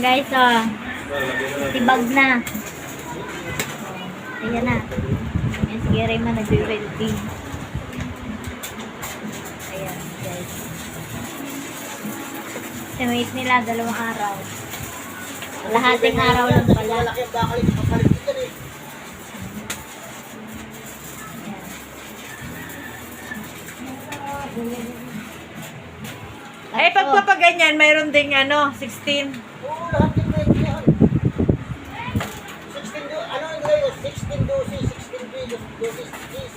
guys, oh. Tibag na. Ayan na. Ayan, sige Raymond, nag-welding. Ayan, guys. Sinwait nila, 2 araw. Lahating araw lang pala. Malaki ang bakal, ipapalit dyan eh. Ay, pagpapaganyan, mayroon ding 16. Oo, lahat yung may yan. 16 do, ano yung ngayon? 16 dosis, 16 dosis, Gis.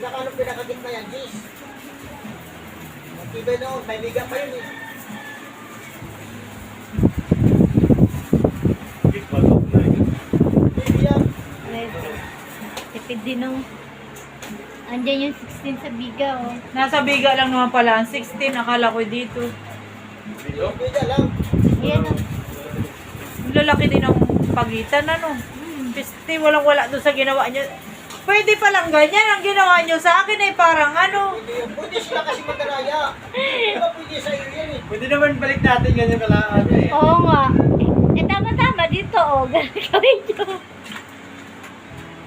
Pinakagit na yan, Gis. Matibay noon, may liga pa yun eh. Hindi yan. Tipid din nung andyan yung 16 sa biga, oh. Nasa biga lang naman pala. Ang 16, akala ko dito. Liga lang. Ayan, oh. Ang lalaki din ang pagitan, ano. 50, walang-wala doon sa ginawa niyo. Pwede palang ganyan. Ang ginawa niyo sa akin ay parang Hindi yun. Pwede sila kasi magkaraya. Diba pwede sa iyo yan eh. Pwede naman balik natin ganyan kalaan eh. Oo nga. Eh, tama-tama dito, oh. Ganun gawin nyo.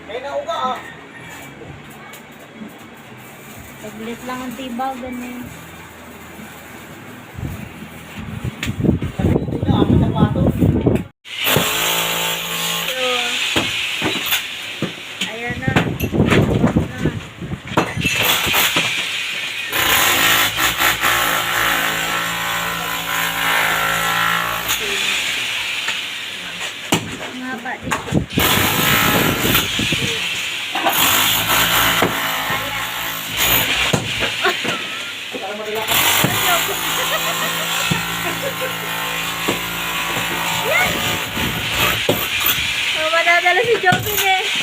Kaya nauga ah. Paglit lang ang tibaw, ganun. Sabi nito na, aking sapato. So, ayan na. Nga ba dito? Para madala ka. Oh, madadala si Jopin eh.